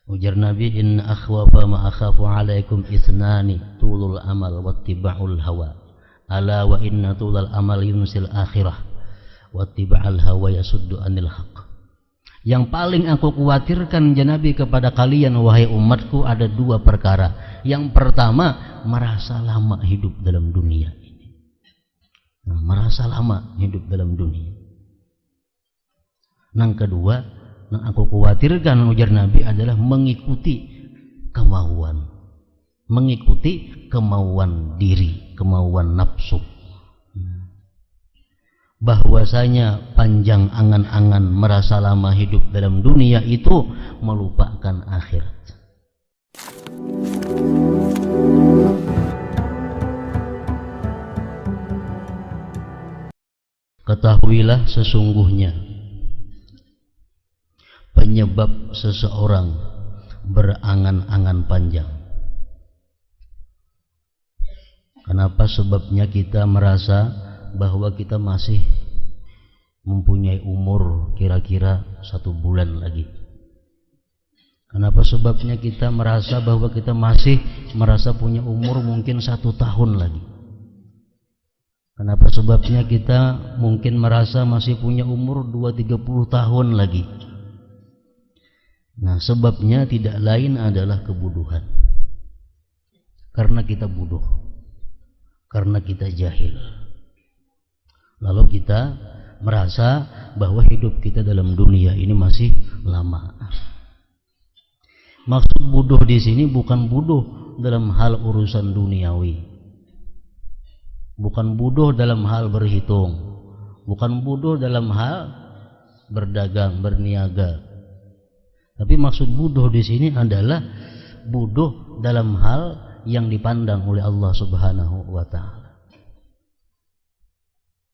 Ujar Nabi, inna akhwafa ma akhafu alaikum ithnani, tulul amal wattiba'ul hawa. Ala wa inna tulul amal yunsil akhirah wattiba'al hawa yasuddu anil haq. Yang paling aku khawatirkan ya Nabi kepada kalian wahai umatku ada dua perkara. Yang pertama, merasa lama hidup dalam dunia ini. Merasa lama hidup dalam dunia. Yang kedua, yang aku khawatirkan ujar Nabi adalah mengikuti kemauan. Mengikuti kemauan diri, kemauan nafsu. Bahwasanya panjang angan-angan merasa lama hidup dalam dunia itu melupakan akhirat. Ketahuilah sesungguhnya penyebab seseorang berangan-angan panjang. Kenapa sebabnya kita merasa bahwa kita masih mempunyai umur kira-kira 1 bulan lagi? Kenapa sebabnya kita merasa bahwa kita masih merasa punya umur mungkin 1 tahun lagi? Kenapa sebabnya kita mungkin merasa masih punya umur 20-30 tahun lagi? Nah, sebabnya tidak lain adalah kebodohan. Karena kita bodoh. Karena kita jahil. Lalu kita merasa bahwa hidup kita dalam dunia ini masih lama. Maksud bodoh di sini bukan bodoh dalam hal urusan duniawi, bukan bodoh dalam hal berhitung, bukan bodoh dalam hal berdagang, berniaga. Tapi maksud bodoh di sini adalah bodoh dalam hal yang dipandang oleh Allah Subhanahu wa Ta'ala.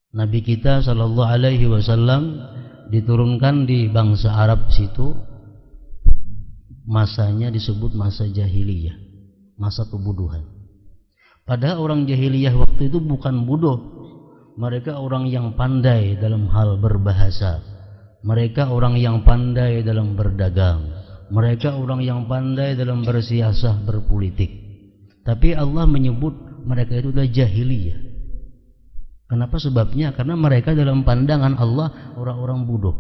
Nabi kita sallallahu alaihi wasallam diturunkan di bangsa Arab situ, masanya disebut masa jahiliyah, masa kebodohan. Padahal orang jahiliyah waktu itu bukan bodoh, mereka orang yang pandai dalam hal berbahasa, mereka orang yang pandai dalam berdagang, mereka orang yang pandai dalam bersiasah, berpolitik. Tapi Allah menyebut mereka itu adalah jahiliyah. Kenapa sebabnya? Karena mereka dalam pandangan Allah orang-orang bodoh.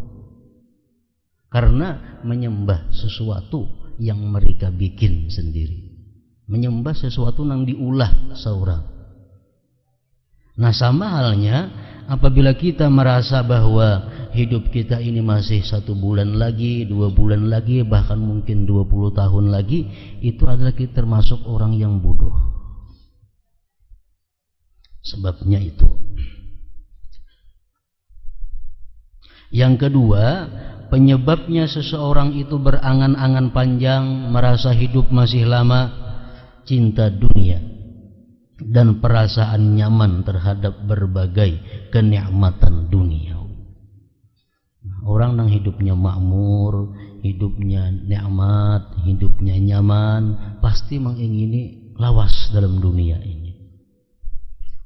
Karena menyembah sesuatu yang mereka bikin sendiri. Menyembah sesuatu yang diulah seorang. Nah, sama halnya apabila kita merasa bahwa hidup kita ini masih 1 bulan lagi, 2 bulan lagi, bahkan mungkin 20 tahun lagi, itu adalah kita termasuk orang yang bodoh. Sebabnya itu. Yang kedua, penyebabnya seseorang itu berangan-angan panjang, merasa hidup masih lama, cinta dunia dan perasaan nyaman terhadap berbagai kenikmatan dunia. Orang yang hidupnya makmur, hidupnya nikmat, hidupnya nyaman, pasti mengingini lawas dalam dunia ini.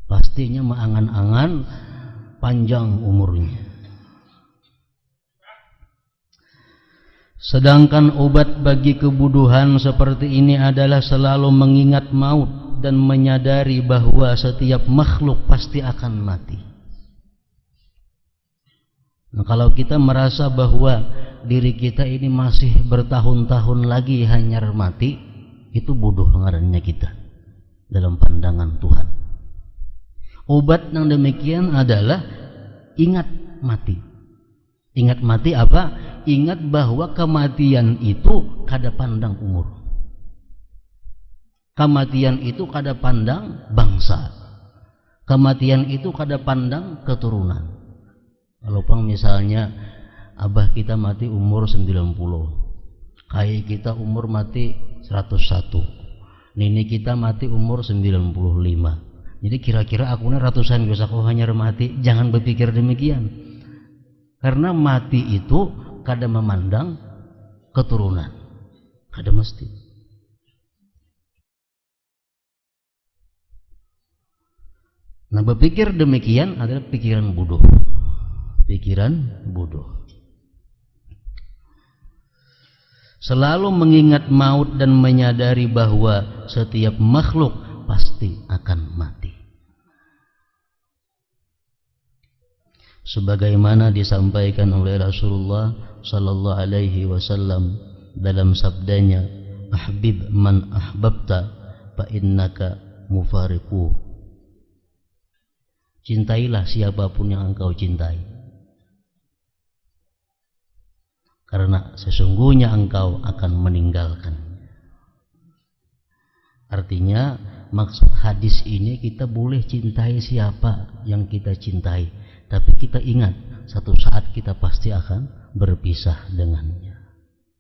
Pastinya mengangan-angan panjang umurnya. Sedangkan obat bagi kebodohan seperti ini adalah selalu mengingat maut dan menyadari bahwa setiap makhluk pasti akan mati. Nah, kalau kita merasa bahwa diri kita ini masih bertahun-tahun lagi hanya mati, itu bodoh ngarannya kita dalam pandangan Tuhan. Obat yang demikian adalah ingat mati. Ingat mati apa? Ingat bahwa kematian itu kada pandang umur. Kematian itu kada pandang bangsa. Kematian itu kada pandang keturunan. Kalau misalnya abah kita mati umur 90, kakek kita umur mati 101, nenek kita mati umur 95. Jadi kira-kira aku ini ratusan dosa kau hanya mati. Jangan berpikir demikian. Karena mati itu kada memandang keturunan. Kada mesti. Nah, berpikir demikian adalah pikiran bodoh. Pikiran bodoh. selalu mengingat maut dan menyadari bahwa setiap makhluk pasti akan mati. Sebagaimana disampaikan oleh Rasulullah sallallahu alaihi wasallam dalam sabdanya, ahbib man ahbabta fa innaka mufariquh. Cintailah siapapun yang engkau cintai, karena sesungguhnya engkau akan meninggalkan. Artinya maksud hadis ini, kita boleh cintai siapa yang kita cintai, tapi kita ingat satu saat kita pasti akan berpisah dengannya.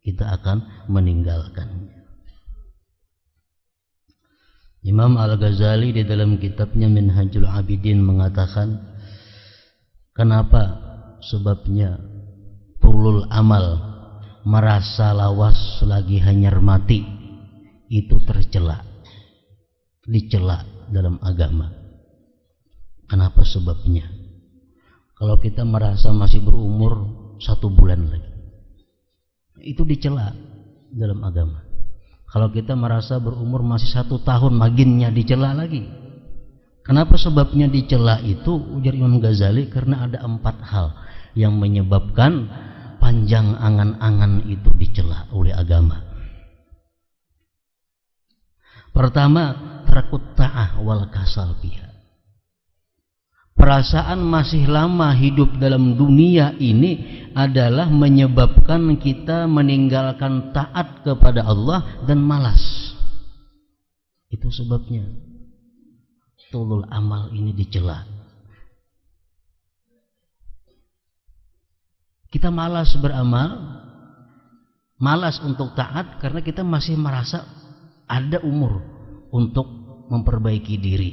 Kita akan meninggalkannya. Imam Al-Ghazali di dalam kitabnya Minhajul Abidin mengatakan, kenapa sebabnya tulul amal, merasa lawas lagi hanyar mati, itu tercela, dicela dalam agama. Kenapa sebabnya? Kalau kita merasa masih berumur 1 bulan lagi, itu dicela dalam agama. Kalau kita merasa berumur masih 1 tahun, maginnya dicela lagi. Kenapa sebabnya dicela itu? Ujar Imam Ghazali, karena ada 4 hal yang menyebabkan panjang angan-angan itu dicela oleh agama. Pertama, tarakut ta'ah wal kasal biha. Perasaan masih lama hidup dalam dunia ini adalah menyebabkan kita meninggalkan taat kepada Allah dan malas. Itu sebabnya tulul amal ini dicela. Kita malas beramal, malas untuk taat karena kita masih merasa ada umur untuk memperbaiki diri.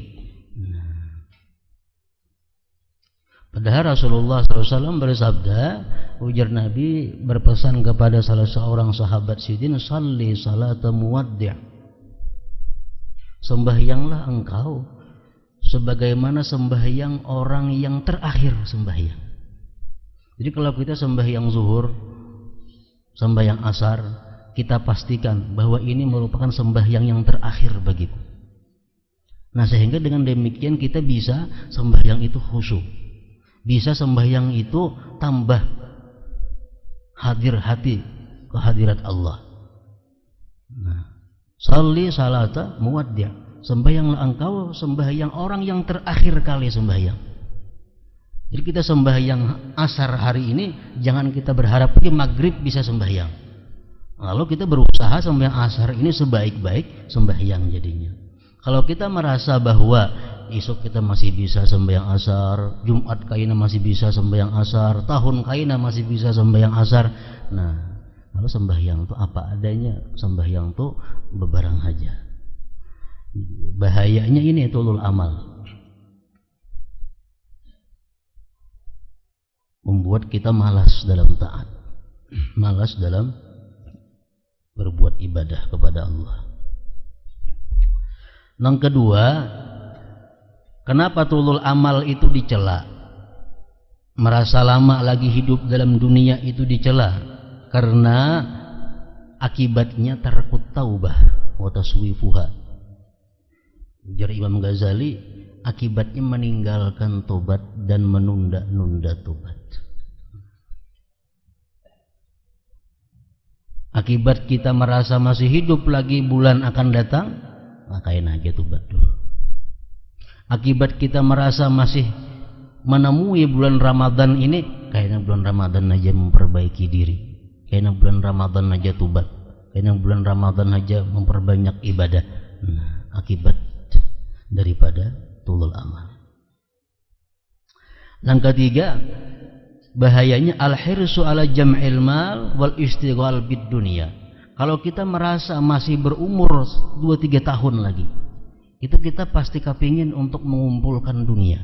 Padahal Rasulullah SAW bersabda, ujar Nabi berpesan kepada salah seorang sahabat Sidin, salli salata muwaddi'. Sembahyanglah engkau sebagaimana sembahyang orang yang terakhir sembahyang. Jadi kalau kita sembahyang zuhur, sembahyang asar, kita pastikan bahwa ini merupakan sembahyang yang terakhir bagiku. Nah, sehingga dengan demikian kita bisa sembahyang itu khusyuk. Bisa sembahyang itu tambah hadir hati kehadirat Allah. Nah, salli salata muwaddi'. Sembahyanglah engkau sembahyang orang yang terakhir kali sembahyang. Jadi kita sembahyang asar hari ini, jangan kita berharap di maghrib bisa sembahyang. Lalu kita berusaha sembahyang asar ini sebaik-baik sembahyang jadinya. Kalau kita merasa bahwa esok kita masih bisa sembahyang asar, Jumat kaina masih bisa sembahyang asar, tahun kaina masih bisa sembahyang asar. Nah, lalu sembahyang itu apa adanya, sembahyang itu bebarang aja. Bahayanya ini tulul amal, membuat kita malas dalam taat, malas dalam berbuat ibadah kepada Allah. Yang kedua, kenapa tulul amal itu dicela? Merasa lama lagi hidup dalam dunia itu dicela karena akibatnya tarakut taubah wa taswifuha. Ujar Imam Ghazali, akibatnya meninggalkan tobat dan menunda-nunda tobat. Akibat kita merasa masih hidup lagi bulan akan datang, makain aja tobat dulu. Akibat kita merasa masih menemui bulan Ramadan ini, kayaknya bulan Ramadan aja memperbaiki diri, kayaknya bulan Ramadan aja tobat, kayaknya bulan Ramadan aja memperbanyak ibadah. Nah, akibat daripada tulul amal. Yang ketiga, bahayanya al-hirsu ala jam'il mal wal istighal bid dunia. Kalau kita merasa masih berumur 2-3 tahun lagi, itu kita pasti kepingin untuk mengumpulkan dunia,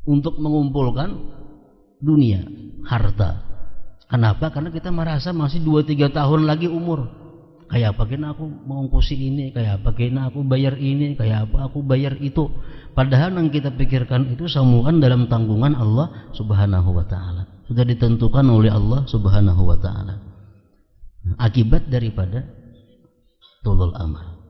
untuk mengumpulkan dunia, harta. Kenapa? Karena kita merasa masih 2-3 tahun lagi umur. Kayak apa kena aku mengungkusi ini, kayak apa kena aku bayar ini, kayak apa aku bayar itu. Padahal yang kita pikirkan itu semuanya dalam tanggungan Allah Subhanahu wa ta'ala, sudah ditentukan oleh Allah Subhanahu wa ta'ala. Akibat daripada tulul amal.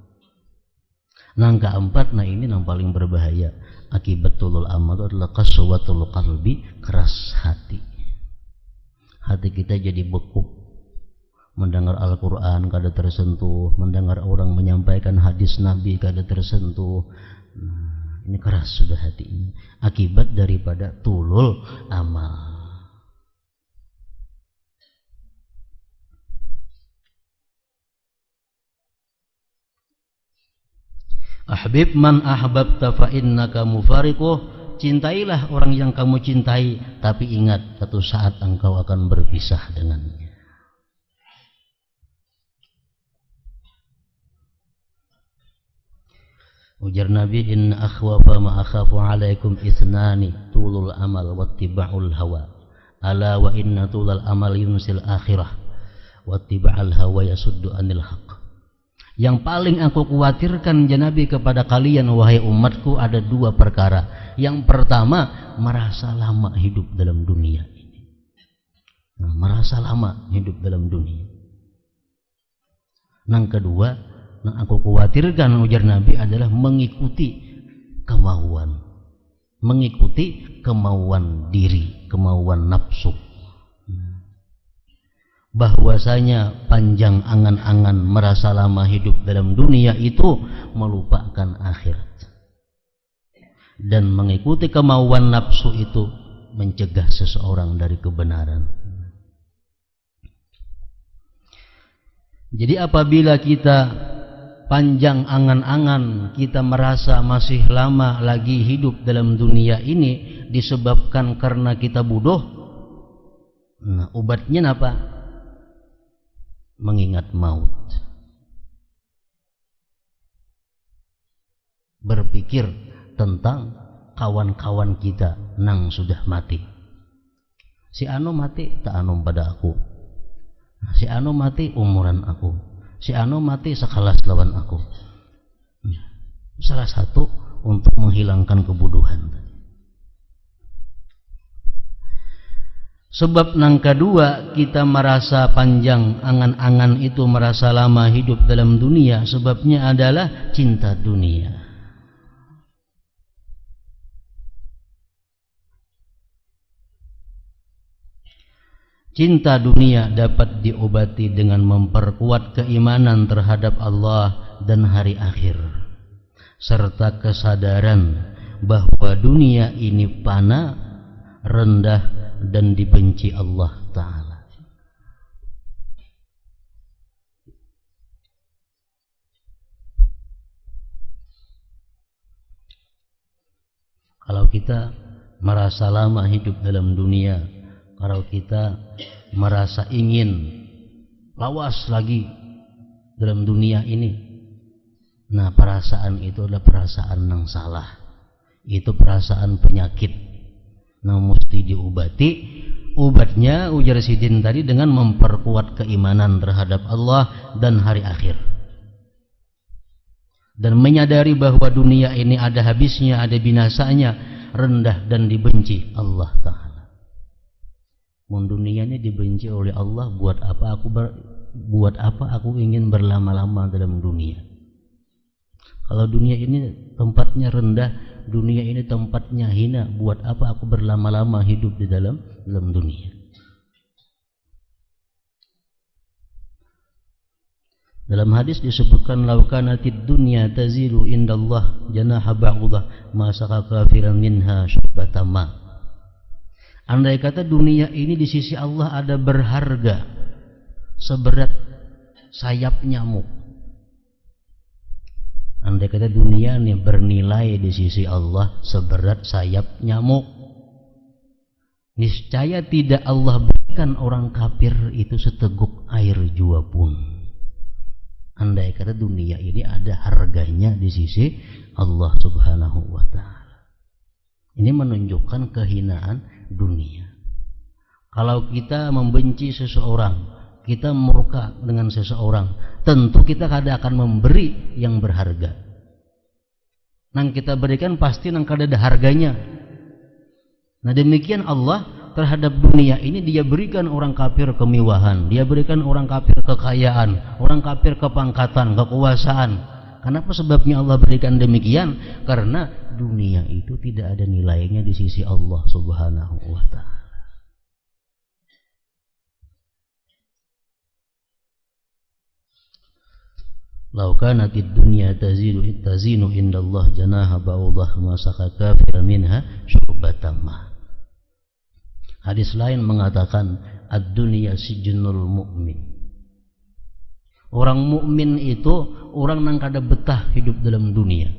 Nah keempat, nah ini yang paling berbahaya. Akibat tulul amal itu adalah qaswatul qalbi, keras hati. Hati kita jadi beku, mendengar Al-Quran kada tersentuh, mendengar orang menyampaikan hadis Nabi kada tersentuh. Nah, ini keras sudah hati ini. Akibat daripada tulul amal. Ahbib man ahbabta fa innaka mufariquh. Cintailah orang yang kamu cintai, tapi ingat satu saat engkau akan berpisah dengannya. Ujar Nabi, inna akhwafa ma akhafu alaikum ithnani, tulul amal wattiba'ul hawa. Ala wa inna tulul amal yunsil akhirah wattiba'al hawa yasuddu anil haqq. Yang paling aku khawatirkan ya Nabi kepada kalian wahai umatku ada dua perkara. Yang pertama, merasa lama hidup dalam dunia ini. Nah, merasa lama hidup dalam dunia. Yang kedua, yang aku khawatirkan ujar Nabi adalah mengikuti kemauan. Mengikuti kemauan diri, kemauan nafsu. Bahwasanya panjang angan-angan merasa lama hidup dalam dunia itu melupakan akhirat, dan mengikuti kemauan nafsu itu mencegah seseorang dari kebenaran. Jadi apabila kita panjang angan-angan, kita merasa masih lama lagi hidup dalam dunia ini disebabkan karena kita bodoh, nah obatnya apa? Mengingat maut, berpikir tentang kawan-kawan kita nang sudah mati. Si anu mati tak anu pada aku, si anu mati umuran aku, si anu mati sekelas lawan aku. Salah satu untuk menghilangkan kebodohan. Sebab nang kedua kita merasa panjang angan-angan itu, merasa lama hidup dalam dunia, sebabnya adalah cinta dunia. Cinta dunia dapat diobati dengan memperkuat keimanan terhadap Allah dan hari akhir, serta kesadaran bahwa dunia ini fana, rendah, dan dibenci Allah Ta'ala. Kalau kita merasa lama hidup dalam dunia, kalau kita merasa ingin lawas lagi dalam dunia ini, nah perasaan itu adalah perasaan yang salah. Itu perasaan penyakit. Nah mesti diobati. Obatnya ujar Sidin tadi dengan memperkuat keimanan terhadap Allah dan hari akhir, dan menyadari bahwa dunia ini ada habisnya, ada binasanya, rendah dan dibenci Allah Ta'ala. Dunia ini dibenci oleh Allah, buat apa aku ingin berlama-lama dalam dunia? Kalau dunia ini tempatnya rendah, dunia ini tempatnya hina, buat apa aku berlama-lama hidup di dalam dunia? Dalam hadis disebutkan, laukanatid dunya tazilu indallah janaha ba'udah ma saka kafiran minha syubbatama. Andai kata dunia ini di sisi Allah ada berharga seberat sayap nyamuk, andai kata dunia ini bernilai di sisi Allah seberat sayap nyamuk, niscaya tidak Allah berikan orang kafir itu seteguk air jua pun. Andai kata dunia ini ada harganya di sisi Allah Subhanahu wa Ta'ala. Ini menunjukkan kehinaan dunia. Kalau kita membenci seseorang, kita murka dengan seseorang, tentu kita kada akan memberi yang berharga. Nang kita berikan pasti nang kada ada harganya. Nah demikian Allah terhadap dunia ini, dia berikan orang kafir kemewahan, dia berikan orang kafir kekayaan, orang kafir kepangkatan, kekuasaan. Kenapa sebabnya Allah berikan demikian? Karena dunia itu tidak ada nilainya di sisi Allah Subhanahu wa ta'ala. Lau kanatid dunya tazinu indallah janaha ba'udah ma saka kafir minha syurbatam ma. Hadis lain mengatakan ad-dunya sijnul mu'min. Orang mukmin itu orang yang kada betah hidup dalam dunia.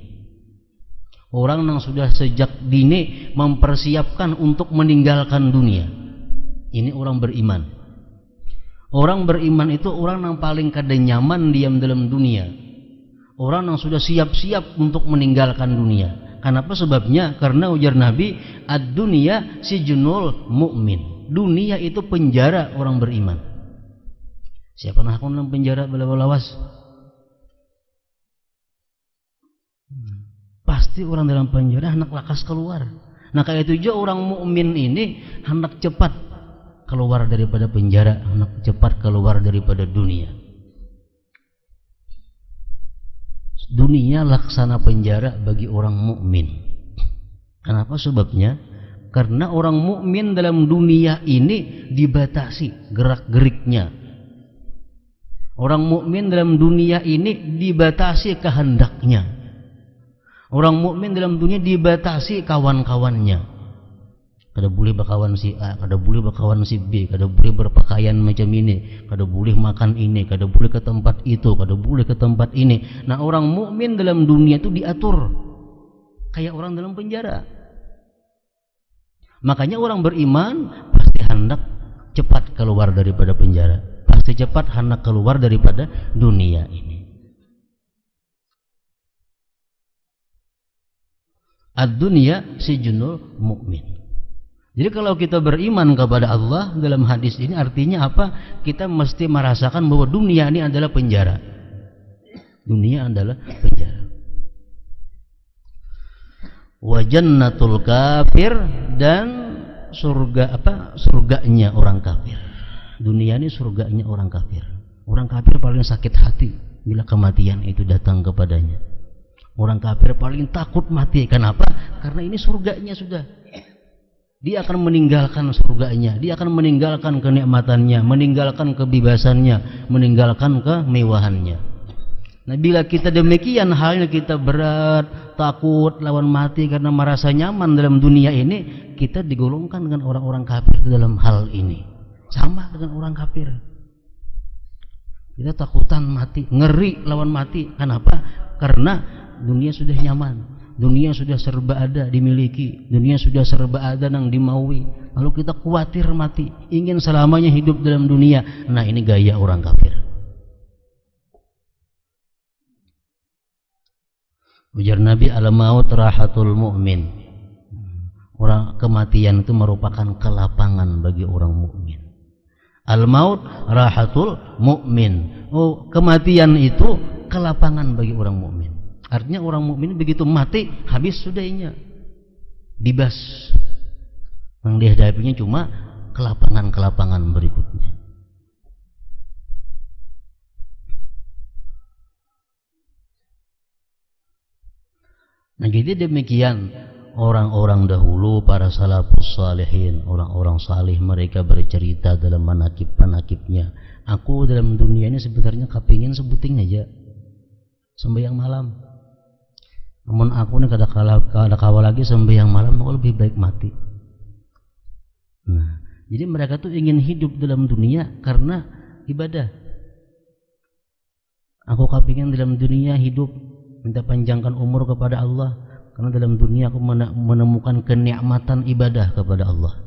Orang yang sudah sejak dini mempersiapkan untuk meninggalkan dunia. Ini orang beriman. Orang beriman itu orang yang paling kada nyaman diam dalam dunia. Orang yang sudah siap-siap untuk meninggalkan dunia. Kenapa sebabnya? Karena ujar Nabi, ad-dunya sijnul mu'min. Dunia itu penjara orang beriman. Siapa nak dalam penjara belawas? Pasti orang dalam penjara hendak lakas keluar. Nah kayak itu juga orang mukmin ini hendak cepat keluar daripada penjara, hendak cepat keluar daripada dunia. Dunia laksana penjara bagi orang mukmin. Kenapa sebabnya? Karena orang mukmin dalam dunia ini dibatasi gerak-geriknya. Orang mukmin dalam dunia ini dibatasi kehendaknya. Orang mukmin dalam dunia dibatasi kawan-kawannya. Kada boleh berkawan si A, kada boleh berkawan si B, kada boleh berpakaian macam ini, kada boleh makan ini, kada boleh ke tempat itu, kada boleh ke tempat ini. Nah, orang mukmin dalam dunia itu diatur kayak orang dalam penjara. Makanya orang beriman pasti hendak cepat keluar daripada penjara. Pasti cepat hendak keluar daripada dunia ini. Ad-dunya sijnul mu'min. Jadi kalau kita beriman kepada Allah dalam hadis ini artinya apa? Kita mesti merasakan bahwa dunia ini adalah penjara. Dunia adalah penjara. Wa jannatul kafir, dan surga surganya orang kafir. Dunia ini surganya orang kafir. Orang kafir paling sakit hati bila kematian itu datang kepadanya. Orang kafir paling takut mati. Kenapa? Karena ini surganya sudah. Dia akan meninggalkan surganya, dia akan meninggalkan kenikmatannya, meninggalkan kebebasannya, meninggalkan kemewahannya. Nah, bila kita demikian halnya, kita berat, takut, lawan mati karena merasa nyaman dalam dunia ini, kita digolongkan dengan orang-orang kafir dalam hal ini. Sama dengan orang kafir. Kita takutan mati, ngeri lawan mati. Kenapa? Karena dunia sudah nyaman, dunia sudah serba ada dimiliki, dunia sudah serba ada yang dimaui. Lalu kita khawatir mati, ingin selamanya hidup dalam dunia. Nah, ini gaya orang kafir. Ujar Nabi, al-maut rahatul mu'min. Orang kematian itu merupakan kelapangan bagi orang mukmin. Al-maut rahatul mu'min. Oh, kematian itu kelapangan bagi orang mukmin. Artinya orang mukmin begitu mati, habis sudahnya. Bebas. Yang dihadapinya cuma kelapangan-kelapangan berikutnya. Nah, jadi demikian orang-orang dahulu, para salafus salihin, orang-orang salih, mereka bercerita dalam manakib-manakibnya. Aku dalam dunia ini sebenarnya kepingin sebuting aja sembahyang malam. Namun aku ini kada kawal lagi sembahyang malam, aku lebih baik mati. Nah, jadi mereka tuh ingin hidup dalam dunia karena ibadah. Aku kepingin dalam dunia hidup, minta panjangkan umur kepada Allah, karena dalam dunia aku menemukan kenikmatan ibadah kepada Allah.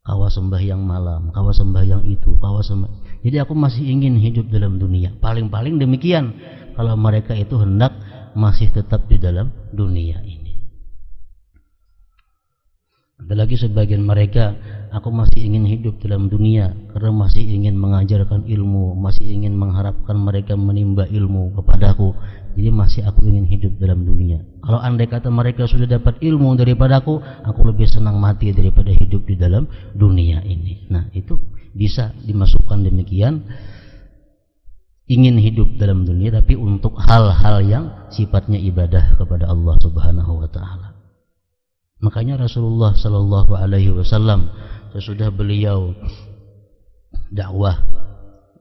Kawa sembahyang malam, kawa sembahyang itu, kawa sembahyang. Jadi aku masih ingin hidup dalam dunia. Paling-paling demikian kalau mereka itu hendak masih tetap di dalam dunia ini. Ada lagi sebagian mereka, aku masih ingin hidup dalam dunia karena masih ingin mengajarkan ilmu, masih ingin mengharapkan mereka menimba ilmu kepadaku. Jadi masih aku ingin hidup dalam dunia. Kalau andai kata mereka sudah dapat ilmu daripadaku, aku lebih senang mati daripada hidup di dalam dunia ini. Nah, itu bisa dimasukkan demikian, ingin hidup dalam dunia tapi untuk hal-hal yang sifatnya ibadah kepada Allah Subhanahu wa taala. Makanya Rasulullah sallallahu alaihi wasallam sesudah beliau dakwah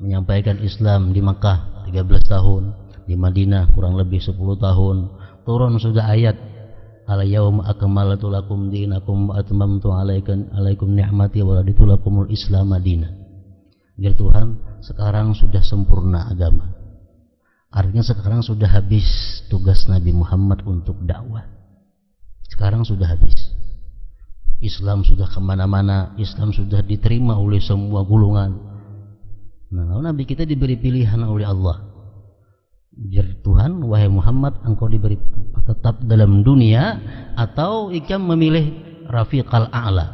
menyampaikan Islam di Makkah 13 tahun, di Madinah kurang lebih 10 tahun, turun sudah ayat al-yauma akmaltu lakum dinakum wa atmamtu alaikum ni'mati wa raditu lakumul Islam madina. Biar Tuhan, sekarang sudah sempurna agama. Artinya sekarang sudah habis tugas Nabi Muhammad untuk dakwah. Sekarang sudah habis. Islam sudah kemana-mana, Islam sudah diterima oleh semua golongan. Nah, lalu Nabi kita diberi pilihan oleh Allah. Biar Tuhan, wahai Muhammad, engkau diberi tetap dalam dunia atau ikam memilih Rafiqal A'la.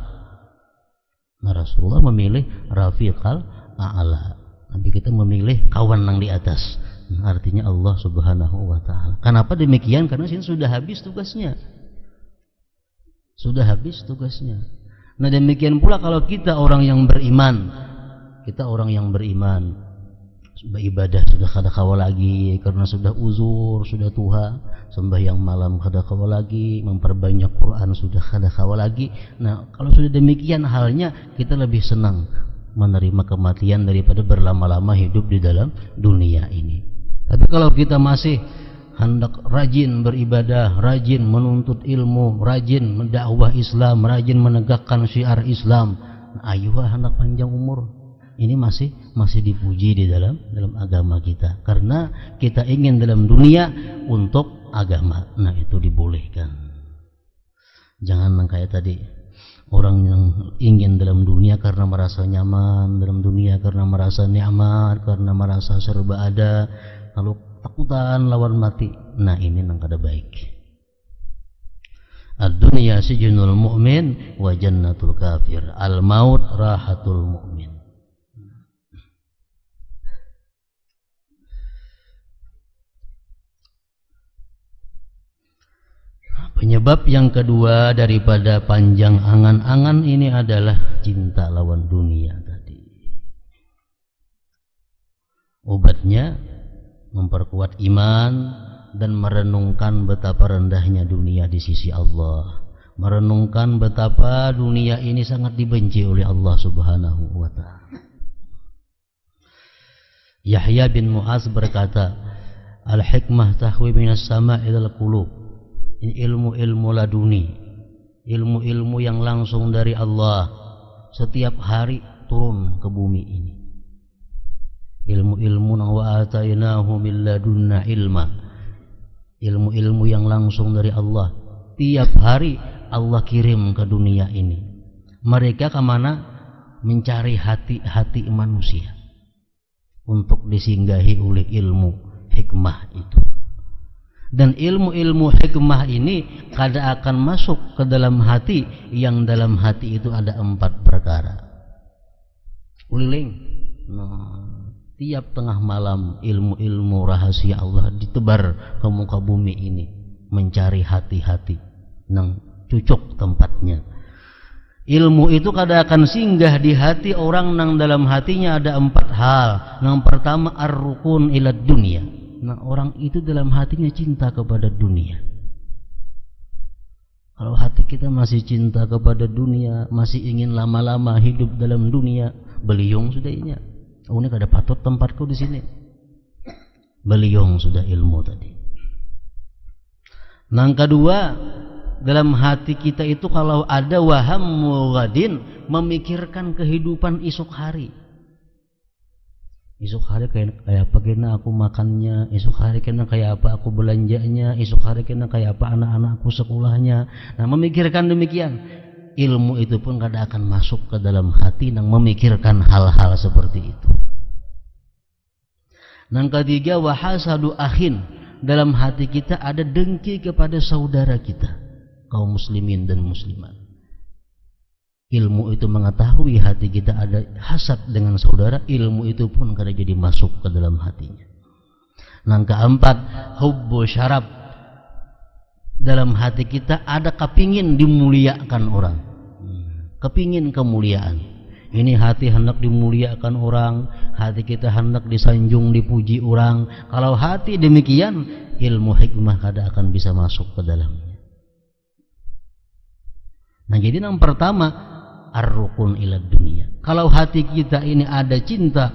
Nah, Rasulullah memilih Rafiqal A'la. Nabi kita memilih kawan yang di atas. Nah, artinya Allah Subhanahu wa taala. Kenapa demikian? Karena sini sudah habis tugasnya. Sudah habis tugasnya. Nah, demikian pula kalau kita orang yang beriman, beribadah sudah kada kawa lagi karena sudah uzur, sudah tua, sembahyang malam kada kawa lagi, memperbanyak Quran sudah kada kawa lagi. Nah, kalau sudah demikian halnya, kita lebih senang menerima kematian daripada berlama-lama hidup di dalam dunia ini. Tapi kalau kita masih hendak rajin beribadah, rajin menuntut ilmu, rajin mendakwah Islam, rajin menegakkan syiar Islam, ayo hendak panjang umur. Ini masih dipuji di dalam agama kita, karena kita ingin dalam dunia untuk agama. Nah, itu dibolehkan. Jangan kayak tadi, orang yang ingin dalam dunia karena merasa nyaman dalam dunia, karena merasa nikmat, karena merasa serba ada, lalu takutan lawan mati. Nah, ini nang kada baik. Ad-dunya sijnul mu'min wa jannatul kafir. Al-maut rahatul mu'min. Penyebab yang kedua daripada panjang angan-angan ini adalah cinta lawan dunia tadi. Obatnya memperkuat iman dan merenungkan betapa rendahnya dunia di sisi Allah. Merenungkan betapa dunia ini sangat dibenci oleh Allah Subhanahu wa ta'ala. Yahya bin Mu'az berkata, al-hikmah tahwi minas sama' ilal qulub. Ini ilmu-ilmu laduni, ilmu-ilmu yang langsung dari Allah, setiap hari turun ke bumi ini. Ilmu-ilmu wa atainahu min ladunna ilma, ilmu-ilmu yang langsung dari Allah, tiap hari Allah kirim ke dunia ini. Mereka kemana? Mencari hati-hati manusia untuk disinggahi oleh ilmu hikmah itu. Dan ilmu-ilmu hikmah ini kada akan masuk ke dalam hati, yang dalam hati itu ada 4 perkara. Uliling, tiap tengah malam ilmu-ilmu rahasia Allah ditebar ke muka bumi ini, mencari hati-hati nang cucuk tempatnya. Ilmu itu kada akan singgah di hati orang nang dalam hatinya ada 4 hal. Yang pertama, ar-rukun ilad dunia. Nah, orang itu dalam hatinya cinta kepada dunia. Kalau hati kita masih cinta kepada dunia, masih ingin lama-lama hidup dalam dunia, beliung sudah ini. Oh, ini kada patut tempatku di sini. Beliung sudah ilmu tadi. Yang kedua, dalam hati kita itu kalau ada waham mughadin, memikirkan kehidupan esok hari. Esok hari kayak apa kena aku makannya, esok hari kena kayak apa aku belanjanya, esok hari kena kayak apa anak-anakku sekolahnya. Nah, memikirkan demikian, ilmu itu pun kada akan masuk ke dalam hati yang memikirkan hal-hal seperti itu. Yang ketiga, wahasadu akhin, dalam hati kita ada dengki kepada saudara kita, kaum muslimin dan muslimat. ilmu itu mengetahui hati kita ada hasad dengan saudara, ilmu itu pun kada jadi masuk ke dalam hatinya. Yang keempat, hubbu syarab, dalam hati kita ada kepingin dimuliakan orang, kepingin kemuliaan. Ini hati hendak dimuliakan orang, hati kita hendak disanjung, dipuji orang. Kalau hati demikian, ilmu hikmah kada akan bisa masuk ke dalamnya. Nah, jadi yang pertama, ar-rukun ila dunia. Kalau hati kita ini ada cinta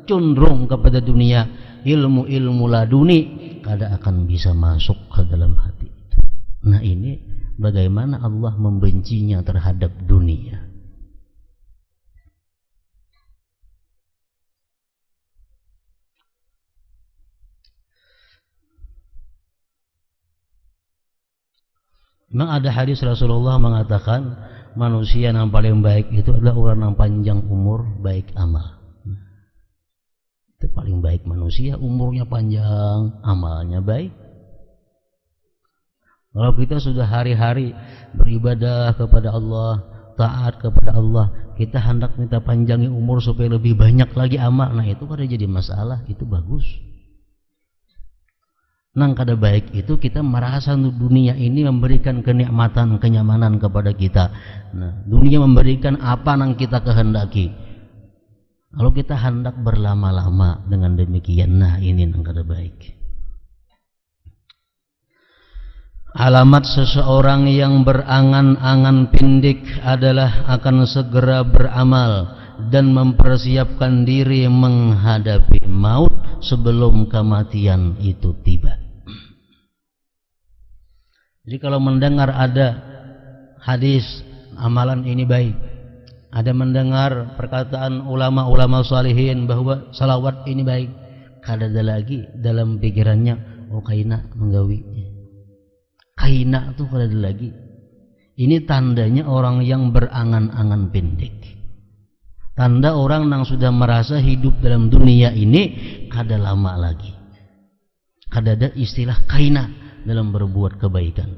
condong kepada dunia, ilmu-ilmu laduni kada akan bisa masuk ke dalam hati itu. Nah, ini bagaimana Allah membencinya terhadap dunia. Memang ada hadis Rasulullah mengatakan manusia yang paling baik itu adalah orang yang panjang umur, baik amal. Itu paling baik manusia, umurnya panjang, amalnya baik. Kalau kita sudah hari-hari beribadah kepada Allah, taat kepada Allah, kita hendak minta panjangi umur supaya lebih banyak lagi amal. Nah, itu kada jadi masalah, itu bagus. Nang kada baik itu kita merasa dunia ini memberikan kenikmatan, kenyamanan kepada kita. Nah, dunia memberikan apa nang kita kehendaki. Kalau kita hendak berlama-lama dengan demikian, nah ini nang kada baik. Alamat seseorang yang berangan-angan pendek adalah akan segera beramal dan mempersiapkan diri menghadapi maut sebelum kematian itu tiba. Jadi kalau mendengar ada hadis amalan ini baik, ada mendengar perkataan ulama-ulama salihin bahwa salawat ini baik, kada ada lagi dalam pikirannya, oh kaina menggawi, kaina tuh kada ada lagi. Ini tandanya orang yang berangan-angan pendek. Tanda orang yang sudah merasa hidup dalam dunia ini kada lama lagi. Kada ada istilah kaina dalam berbuat kebaikan.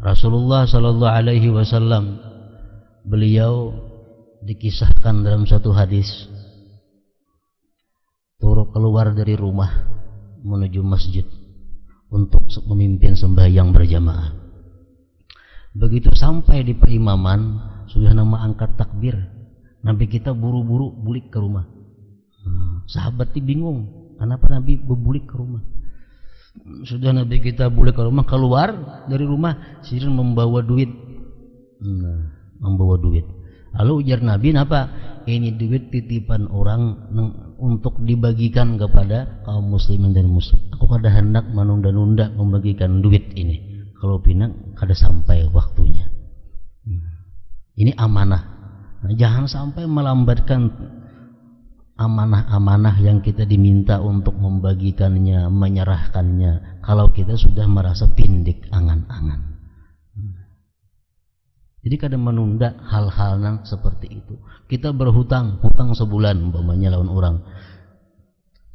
Rasulullah sallallahu alaihi wasallam, beliau dikisahkan dalam satu hadis turut keluar dari rumah menuju masjid untuk memimpin sembahyang berjamaah. Begitu sampai di perimaman, sudah nama angkat takbir, Nabi kita buru-buru bulik ke rumah. Sahabat itu bingung, kenapa Nabi berbulik ke rumah? Sudah Nabi kita bulik ke rumah, keluar dari rumah sirin membawa duit. Membawa duit. Lalu ujar Nabi, "Napa? Ini duit titipan orang untuk dibagikan kepada kaum muslimin dan muslim. Aku kada hendak menunda-nunda membagikan duit ini. Kalau pinang kada sampai waktunya." Ini amanah. Nah, jangan sampai melambatkan amanah-amanah yang kita diminta untuk membagikannya, menyerahkannya, kalau kita sudah merasa pindik angan-angan. Jadi kadang menunda hal-hal yang seperti itu. Kita berhutang, hutang sebulan umpamanya lawan orang,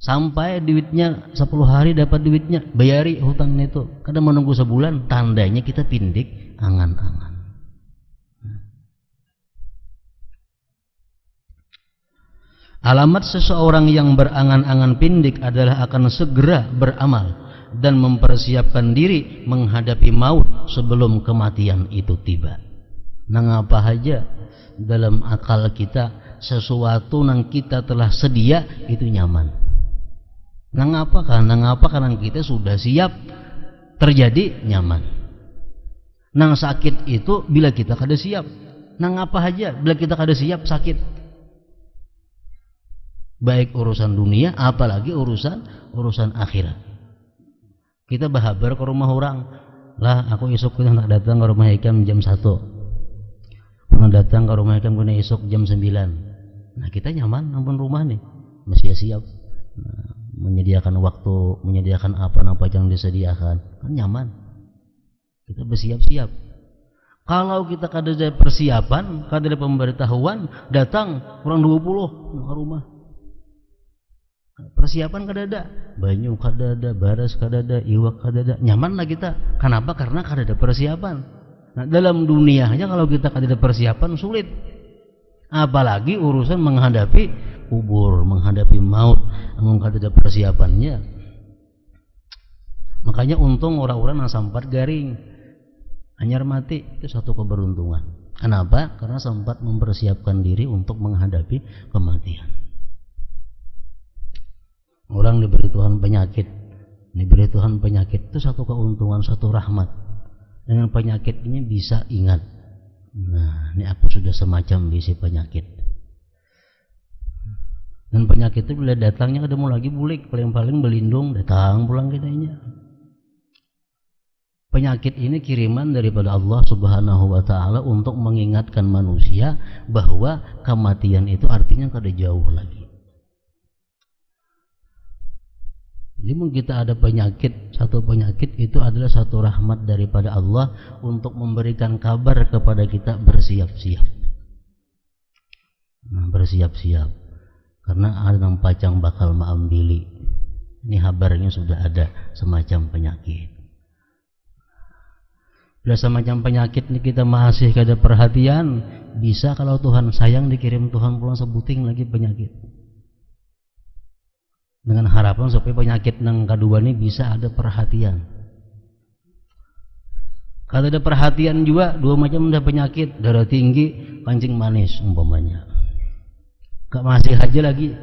sampai duitnya 10 hari dapat duitnya, bayari hutangnya itu. Kadang menunggu sebulan, tandanya kita pindik angan-angan. Alamat seseorang yang berangan-angan pindik adalah akan segera beramal dan mempersiapkan diri menghadapi maut sebelum kematian itu tiba. Nang apa aja dalam akal kita sesuatu nang kita telah sedia itu nyaman. Nang apa karena kita sudah siap terjadi nyaman. Nang sakit itu bila kita kada siap. Nang apa aja bila kita kada siap sakit. Baik urusan dunia apalagi urusan akhirat. Kita bahabar ke rumah orang, lah aku esok kena datang ke rumah Hikam jam 1, kena datang ke rumah Hikam kena esok jam 9. Nah kita nyaman ampun rumah nih, masih siap. Nah, menyediakan waktu, menyediakan apa yang disediakan, kan nyaman. Kita bersiap-siap. Kalau kita kada ada persiapan, kada ada pemberitahuan, datang kurang 20 ke rumah. Persiapan kada ada, banyu kada ada, baras kada ada, iwak kada ada, nyaman lah kita. Kenapa? Karena kada ada persiapan. Nah, dalam dunia aja kalau kita tidak persiapan sulit. Apalagi urusan menghadapi kubur, menghadapi maut, kalau tidak persiapannya. Makanya untung orang-orang yang sempat garing, anyar mati itu satu keberuntungan. Kenapa? Karena sempat mempersiapkan diri untuk menghadapi kematian. Orang diberi Tuhan penyakit itu satu keuntungan, satu rahmat. Dengan penyakit ini bisa ingat, nah ini aku sudah semacam bisi penyakit. Dan penyakit itu bila datangnya ketemu lagi bulik, paling-paling berlindung datang pulang kitanya. Penyakit ini kiriman daripada Allah Subhanahu wa Ta'ala untuk mengingatkan manusia bahwa kematian itu artinya kada jauh lagi. Jadi mungkin kita ada penyakit, satu penyakit itu adalah satu rahmat daripada Allah untuk memberikan kabar kepada kita bersiap-siap. Nah, bersiap-siap. Karena ada yang pacang bakal maambili. Ini kabarnya sudah ada semacam penyakit. Bila semacam penyakit ini kita masih kada perhatian, bisa kalau Tuhan sayang dikirim Tuhan pulang sebuting lagi penyakit. Dengan harapan supaya penyakit yang kedua ini bisa ada perhatian. Kalau ada perhatian juga dua macam ada penyakit, darah tinggi, kancing manis umpamanya. Gak masih aja lagi,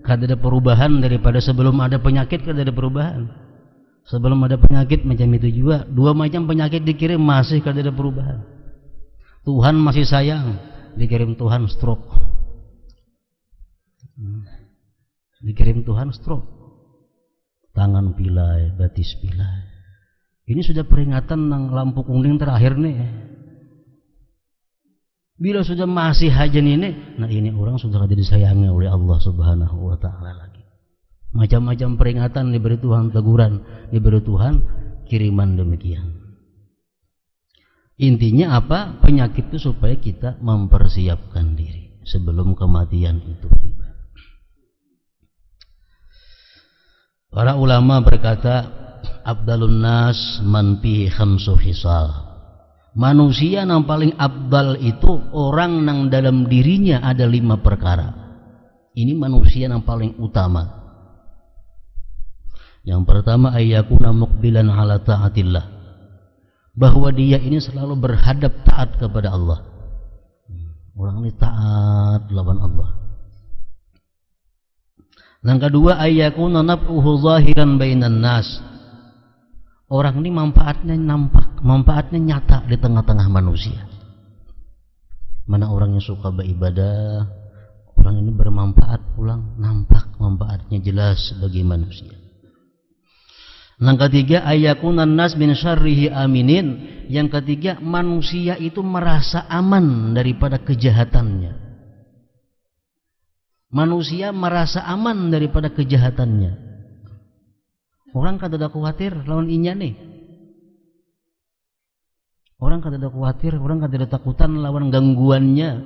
kada ada perubahan daripada sebelum ada penyakit, kada ada perubahan. Sebelum ada penyakit macam itu juga, dua macam penyakit dikirim masih kada ada perubahan. Tuhan masih sayang, dikirim Tuhan stroke. Dikirim Tuhan stroke, tangan pilai, batis pilai. Ini sudah peringatan yang lampu kuning terakhir nih. Bila sudah masih hajan ini, nah ini orang sudah tidak disayangi oleh Allah Subhanahu wa Ta'ala lagi. Macam-macam peringatan diberi Tuhan, teguran diberi Tuhan, kiriman demikian. Intinya apa? Penyakit itu supaya kita mempersiapkan diri sebelum kematian itu tiba. Para ulama berkata, Abdalun nas man fi khamsu khisal. Manusia yang paling abdal itu orang yang dalam dirinya ada 5 perkara. Ini manusia yang paling utama. Yang pertama, ayyakuna muqbilan ala ta'atillah. Bahwa dia ini selalu berhadap taat kepada Allah. Orang ini taat lawan Allah. Yang kedua, ayyakuna naf'uhu zahiran bainan nas. Orang ini manfaatnya nampak, manfaatnya nyata di tengah-tengah manusia. Mana orang yang suka beribadah, orang ini bermanfaat pulang, nampak manfaatnya jelas bagi manusia. Yang ketiga, ayyakuna nas min syarrihi aminin. Yang ketiga, manusia itu merasa aman daripada kejahatannya. Manusia merasa aman daripada kejahatannya. Orang kada ada khawatir lawan inya nih. Orang kada ada khawatir, orang kada ada takutan lawan gangguannya.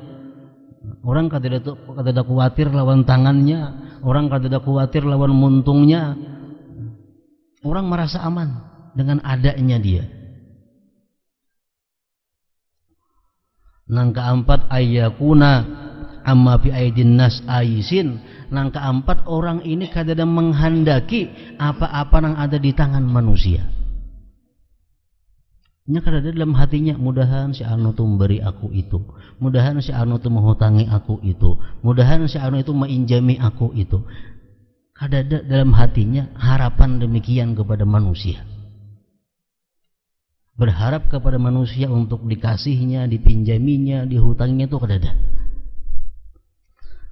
Orang kada ada khawatir lawan tangannya. Orang kada ada khawatir lawan muntungnya. Orang merasa aman dengan adanya dia. Yang keempat, ayyakuna amma fi aidin nas aisin. Yang keempat, orang ini kadang menghendaki apa-apa yang ada di tangan manusia. Nya kadang dalam hatinya, mudahan si anu tu memberi aku itu, mudahan si anu tu menghutangi aku itu, mudahan si anu itu menginjami aku itu. Kadang dalam hatinya harapan demikian kepada manusia. Berharap kepada manusia untuk dikasihnya, dipinjaminya, dihutanginya itu kadang.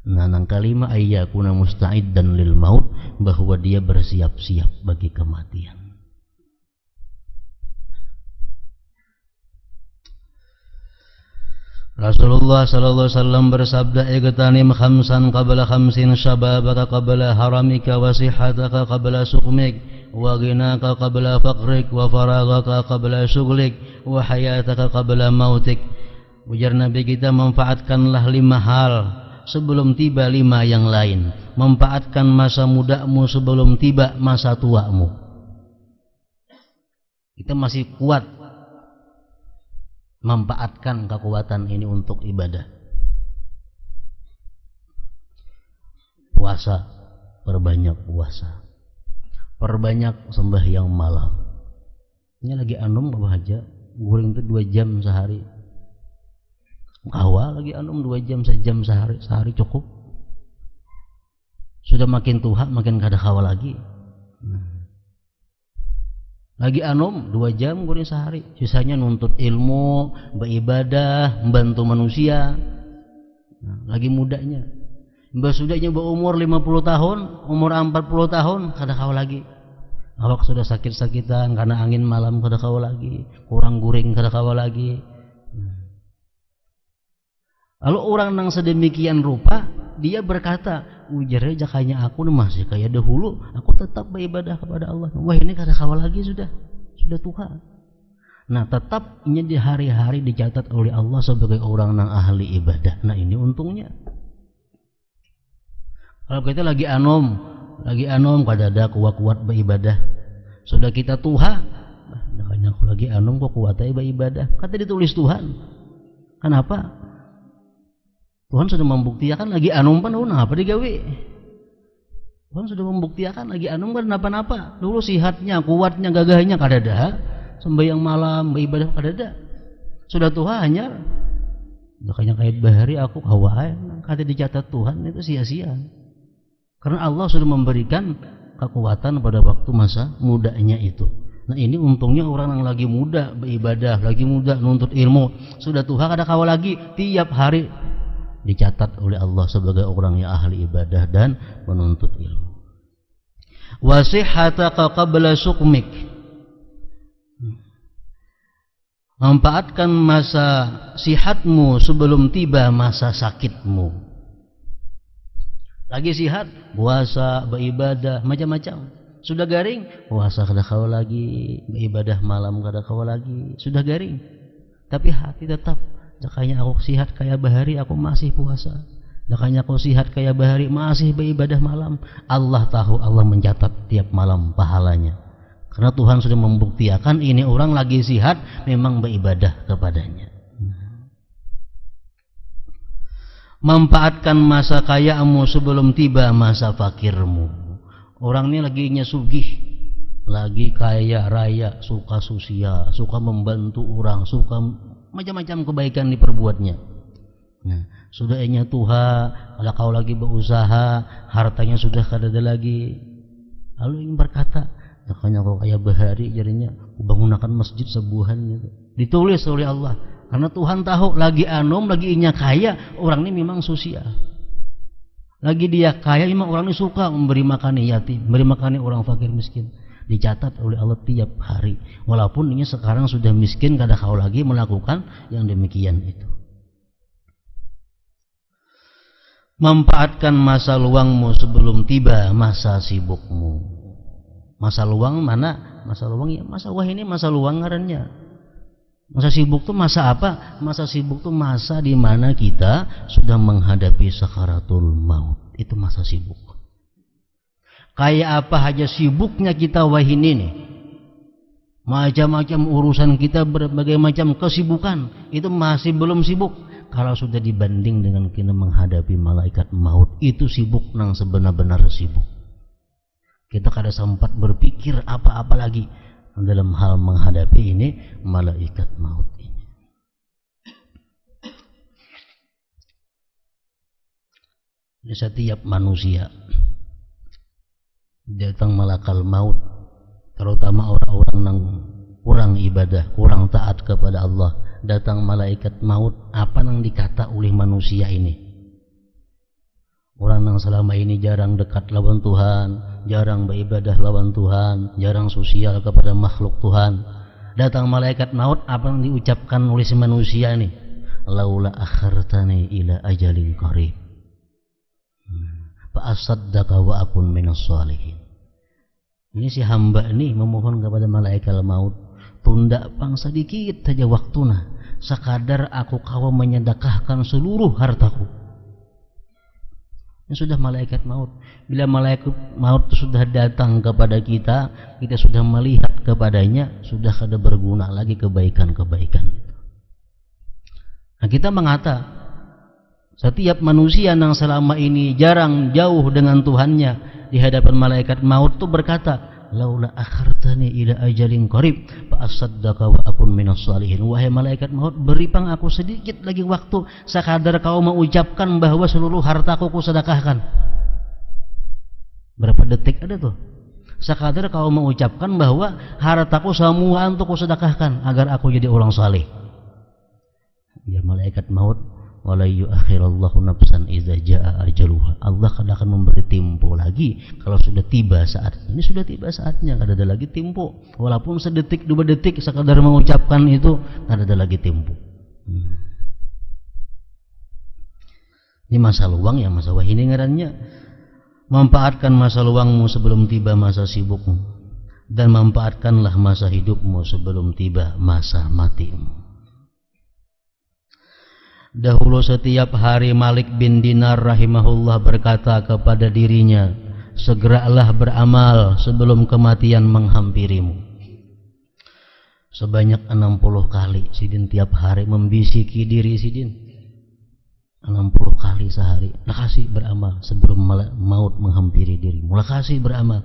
Nah, yang kelima, ayyakuna musta'iddan lil maut, bahwa dia bersiap-siap bagi kematian. Rasulullah sallallahu alaihi wasallam bersabda, "Igtanim khamsan qabla khamsin, syababaka qabla haramika, wa sihhataka qabla suqmik, wa ghinaka qabla faqrik, wa faragaka qabla syughlik, wa hayataka qabla mautik." Ujar Nabi kita, manfaatkanlah 5 hal sebelum tiba 5 yang lain. Manfaatkan masa mudamu sebelum tiba masa tuamu. Kita masih kuat, Manfaatkan kekuatan ini untuk ibadah. Puasa, perbanyak puasa. Perbanyak sembahyang malam. Ini lagi anum Abah Haja, guring itu 2 jam sehari. Awal lagi anum 2 jam, sejam sehari cukup. Sudah makin tua makin kada kawa lagi. Lagi anum 2 jam guring sehari, sisanya nuntut ilmu, beribadah, membantu manusia. Lagi mudanya. Mbak sudahnya berumur 50 tahun, umur 40 tahun kada kawa lagi. Awak sudah sakit-sakitan karena angin malam kada kawa lagi, kurang guring kada kawa lagi. Lalu orang nang sedemikian rupa dia berkata, ujarnya jakanya aku masih kayak dahulu, aku tetap beribadah kepada Allah. Wah ini kada kawa lagi sudah tua. Nah tetap ini di hari-hari dicatat oleh Allah sebagai orang nang ahli ibadah. Nah ini untungnya. Kalau kita lagi anom kada ada kuat beribadah. Sudah kita tua, makanya aku lagi anom kok kuat beribadah. Kata ditulis Tuhan. Kenapa? Tuhan sudah membuktikan lagi anum pan apa digawe. Tuhan sudah membuktikan lagi anum kan napa-napa. Dulu sihatnya, kuatnya, gagahnya kada ada. Sembahyang malam, beribadah kada ada. Sudah tua hanya makanya kait bahari aku hawa kata dicatat Tuhan itu sia-sia. Karena Allah sudah memberikan kekuatan pada waktu masa mudanya itu. Nah ini untungnya orang yang lagi muda beribadah, lagi muda nuntut ilmu. Sudah tua kada kawa lagi, tiap hari dicatat oleh Allah sebagai orang yang ahli ibadah dan menuntut ilmu. Wasihhataka qabla suqmik. Manfaatkan masa sihatmu sebelum tiba masa sakitmu. Lagi sihat, puasa, beribadah, macam-macam. Sudah garing, puasa kada kawa lagi, beribadah malam kada kawa lagi. Sudah garing, tapi hati tetap. Jakanya aku sihat kayak bahari, aku masih puasa. Jakanya aku sihat kayak bahari, masih beribadah malam. Allah tahu, Allah mencatat tiap malam pahalanya. Karena Tuhan sudah membuktikan ini orang lagi sihat, memang beribadah kepadanya. Manfaatkan masa kayamu sebelum tiba masa fakirmu. Orang ini lagi sugih, lagi kaya raya, suka sosial, suka membantu orang, suka macam-macam kebaikan diperbuatnya. Nah, sudah enya tuha, kalau kau lagi berusaha, hartanya sudah kada ada lagi. Lalu ingin berkata, makanya kau kayak bahari jadinya bangunakan masjid sebuhan itu. Ditulis oleh Allah. Karena Tuhan tahu lagi anom, lagi inya kaya, orang ini memang sosial. Lagi dia kaya, memang orang ini suka memberi makan yatim, memberi makan orang fakir miskin. Dicatat oleh Allah tiap hari. Walaupun ini sekarang sudah miskin, kada kau lagi melakukan yang demikian itu. Manfaatkan masa luangmu sebelum tiba masa sibukmu. Masa luang mana? Masa luang ya, masa wah ini masa luang ngarannya. Masa sibuk itu masa apa? Masa sibuk itu masa di mana kita sudah menghadapi sakaratul maut. Itu masa sibuk. Kayak apa aja sibuknya kita wahini nih. Macam-macam urusan kita, berbagai macam kesibukan. Itu masih belum sibuk. Kalau sudah dibanding dengan kita menghadapi malaikat maut, itu sibuk nang sebenar-benar sibuk. Kita kada sempat berpikir apa-apa lagi dalam hal menghadapi ini malaikat maut ini. Di setiap manusia datang malakal maut, terutama orang-orang yang kurang ibadah, kurang taat kepada Allah, datang malaikat maut. Apa yang dikata oleh manusia ini? Orang yang selama ini jarang dekat lawan Tuhan, jarang beribadah lawan Tuhan, jarang sosial kepada makhluk Tuhan. Datang malaikat maut, apa yang diucapkan oleh si manusia ini? Laula akhartani ila ajalin qarib fa asaddaqa wa akun minas shalihin. Ini si hamba ini memohon kepada malaikat maut, tunda pang sedikit saja waktuna, sekadar aku kau menyedekahkan seluruh hartaku. Ini sudah malaikat maut. Bila malaikat maut sudah datang kepada kita, kita sudah melihat kepadanya, sudah kada berguna lagi kebaikan-kebaikan itu. Nah, kita mengata setiap manusia yang selama ini jarang jauh dengan Tuhannya di hadapan malaikat maut tuh berkata, laula akhartani ila ajalin qarib fa asaddaqa wa akun minas salihin. Wahai malaikat maut, beri pang aku sedikit lagi waktu sekadar kau mengucapkan bahwa seluruh hartaku kusedekahkan. Berapa detik ada tuh? Sekadar kau mengucapkan bahwa hartaku semua untuk kusedekahkan agar aku jadi orang saleh. Ya malaikat maut, wala yu'akhirallahu nafsan idza jaa ajaluha. Allah kadang akan memberi tempo lagi kalau sudah tiba saatnya. Ini sudah tiba saatnya, kada ada lagi tempo. Walaupun sedetik, 2 detik sekadar mengucapkan itu, kada ada lagi tempo. Ini masa luang ya, masa wahini ngarannya. Manfaatkan masa luangmu sebelum tiba masa sibukmu, dan manfaatkanlah masa hidupmu sebelum tiba masa matimu. Dahulu setiap hari Malik bin Dinar rahimahullah berkata kepada dirinya, segeralah beramal sebelum kematian menghampirimu. Sebanyak 60 kali Sidin tiap hari membisiki diri Sidin. 60 kali sehari, lakasih beramal sebelum maut menghampiri dirimu, lakasih beramal.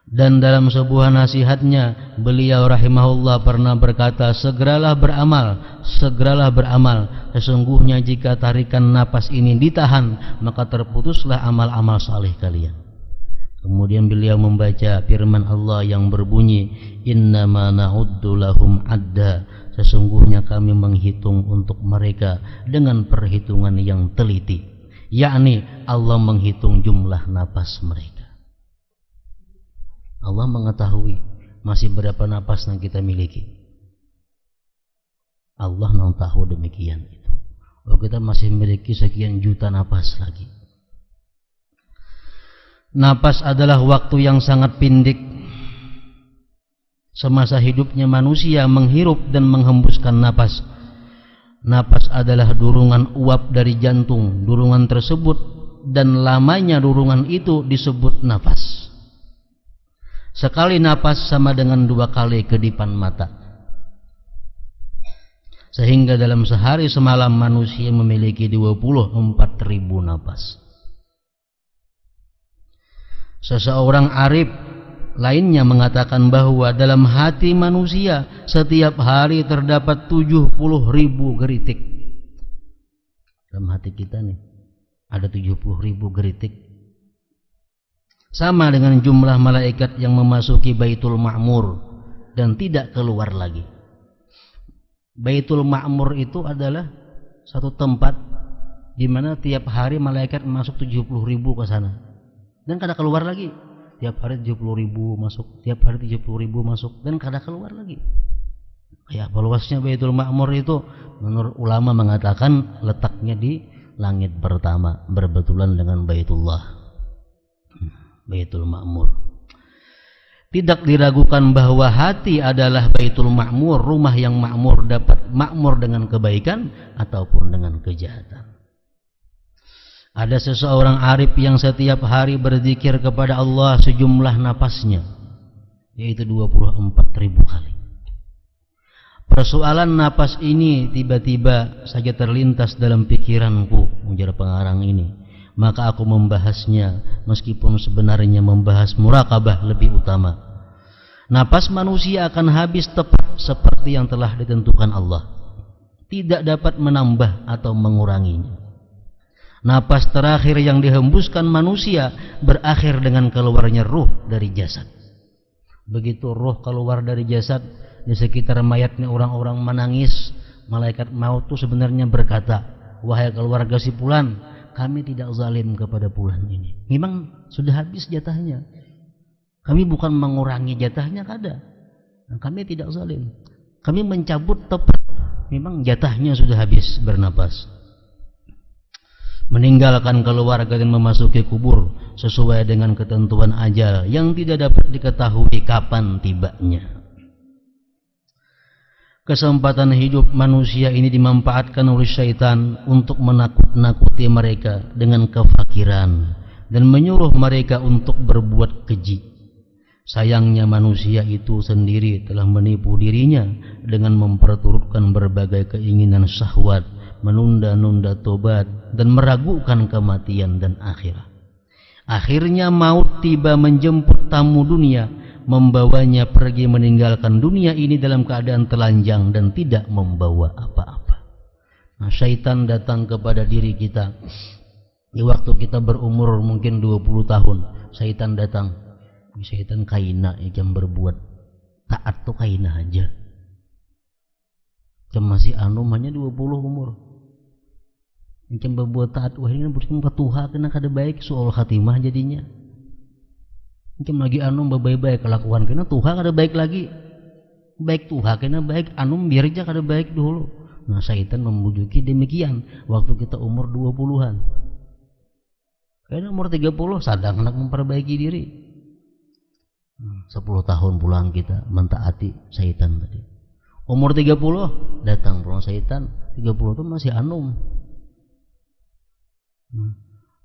Dan dalam sebuah nasihatnya, beliau rahimahullah pernah berkata, segeralah beramal, sesungguhnya jika tarikan napas ini ditahan, maka terputuslah amal-amal saleh kalian. Kemudian beliau membaca firman Allah yang berbunyi, innama na'uddu lahum adda, sesungguhnya kami menghitung untuk mereka dengan perhitungan yang teliti, yakni Allah menghitung jumlah napas mereka. Allah mengetahui masih berapa napas yang kita miliki. Allah yang tahu demikian itu. Oh, kita masih memiliki sekian juta napas lagi. Napas adalah waktu yang sangat pendek. Semasa hidupnya manusia menghirup dan menghembuskan napas. Napas adalah dorongan uap dari jantung. Dorongan tersebut dan lamanya dorongan itu disebut napas. Sekali napas sama dengan 2 kali kedipan mata. Sehingga dalam sehari semalam manusia memiliki 24.000 napas. Seseorang arif lainnya mengatakan bahwa dalam hati manusia setiap hari terdapat 70.000 geritik. Dalam hati kita nih ada 70.000 geritik. Sama dengan jumlah malaikat yang memasuki Baitul Ma'mur dan tidak keluar lagi. Baitul Ma'mur itu adalah satu tempat di mana tiap hari malaikat masuk 70.000 ke sana dan kada keluar lagi. Tiap hari 70.000 masuk, tiap hari 70.000 masuk dan kada keluar lagi. Kayak luasnya Baitul Ma'mur itu menurut ulama mengatakan letaknya di langit pertama berbetulan dengan Baitullah. Baitul Ma'mur. Tidak diragukan bahwa hati adalah Baitul Ma'mur, rumah yang makmur, dapat makmur dengan kebaikan ataupun dengan kejahatan. Ada seseorang arif yang setiap hari berzikir kepada Allah sejumlah napasnya, yaitu 24.000 kali. Persoalan napas ini tiba-tiba saja terlintas dalam pikiranku, ujar pengarang ini. Maka aku membahasnya, meskipun sebenarnya membahas muraqabah lebih utama. Napas manusia akan habis tepat seperti yang telah ditentukan Allah, tidak dapat menambah atau menguranginya. Napas terakhir yang dihembuskan manusia berakhir dengan keluarnya ruh dari jasad. Begitu ruh keluar dari jasad, di sekitar mayatnya orang-orang menangis. Malaikat maut itu sebenarnya berkata, wahai keluarga si Fulan, kami tidak zalim kepada Fulan ini. Memang sudah habis jatahnya. Kami bukan mengurangi jatahnya, kada. Kami tidak zalim. Kami mencabut tepat. Memang jatahnya sudah habis bernapas. Meninggalkan keluarga dan memasuki kubur sesuai dengan ketentuan ajal yang tidak dapat diketahui kapan tibanya. Kesempatan hidup manusia ini dimanfaatkan oleh syaitan untuk menakut-nakuti mereka dengan kefakiran dan menyuruh mereka untuk berbuat keji. Sayangnya manusia itu sendiri telah menipu dirinya dengan memperturutkan berbagai keinginan syahwat, menunda-nunda tobat, dan meragukan kematian dan akhirat. Akhirnya maut tiba menjemput tamu dunia, membawanya pergi meninggalkan dunia ini dalam keadaan telanjang dan tidak membawa apa-apa. Nah, syaitan datang kepada diri kita di waktu kita berumur mungkin 20 tahun. Syaitan datang. Syaitan kaina yang berbuat taat tuh kaina aja. Yang masih hanya 20 umur. Yang berbuat taat wah ini berarti Tuhan kena kada baik soal khatimah jadinya. Yang lagi baik-baik kelakuan kena Tuhan kada baik lagi. Baik Tuhan kena baik biar aja kada baik dulu. Nah, syaitan membujuki demikian waktu kita umur 20-an. Karena umur 30 sadang hendak memperbaiki diri. 10 tahun pulang kita mentaati syaitan tadi. Umur 30 datang pulang syaitan, 30 itu masih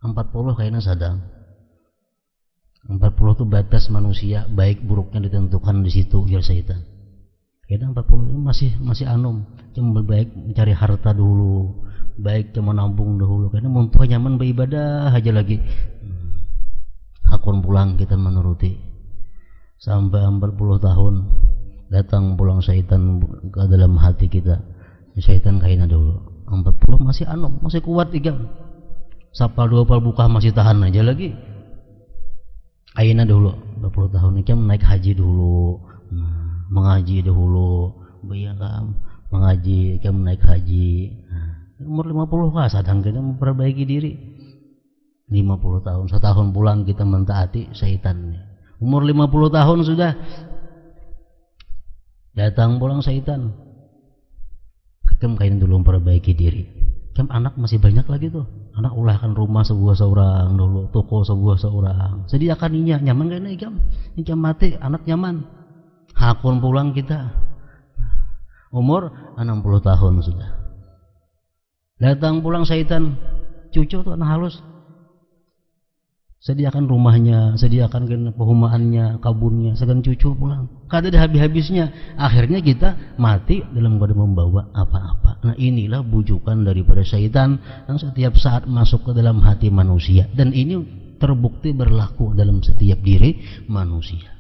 40 kayaknya sadang. 40 itu batas manusia baik buruknya ditentukan di situ ya syaitan. Kayaknya 40 itu masih cuma baik mencari harta dulu, baik cuma nabung dulu. Kayaknya mumpah nyaman beribadah aja lagi. Hakun pulang kita menuruti. Sampai 40 tahun datang pulang syaitan ke dalam hati kita. Syaitan kayaknya dulu 40 masih kuat igam. Sapal 20 buka masih tahan aja lagi. Kayaknya dulu 40 tahun igam naik haji dulu, mengaji dahulu, bayangkan mengaji igam naik haji. Umur 50 kah sadang kita memperbaiki diri. 50 tahun, setahun pulang kita mentaati syaitan nih. Umur 50 tahun sudah datang pulang syaitan. Kem kain dulu memperbaiki diri. Kem anak masih banyak lagi tuh. Anak ulahkan rumah sebuah seorang dulu, toko sebuah seorang. Sediakan inya nyaman kan ikam? Ikam mati anak nyaman. Hakun pulang kita. Umur 60 tahun sudah. Datang pulang syaitan. Cucu tuh anak halus. Sediakan rumahnya, sediakan perumahannya, kabunnya, segan cucu pulang. Kada ada habis-habisnya. Akhirnya kita mati dalam keadaan membawa apa-apa. Nah, inilah bujukan daripada syaitan yang setiap saat masuk ke dalam hati manusia. Dan ini terbukti berlaku dalam setiap diri manusia.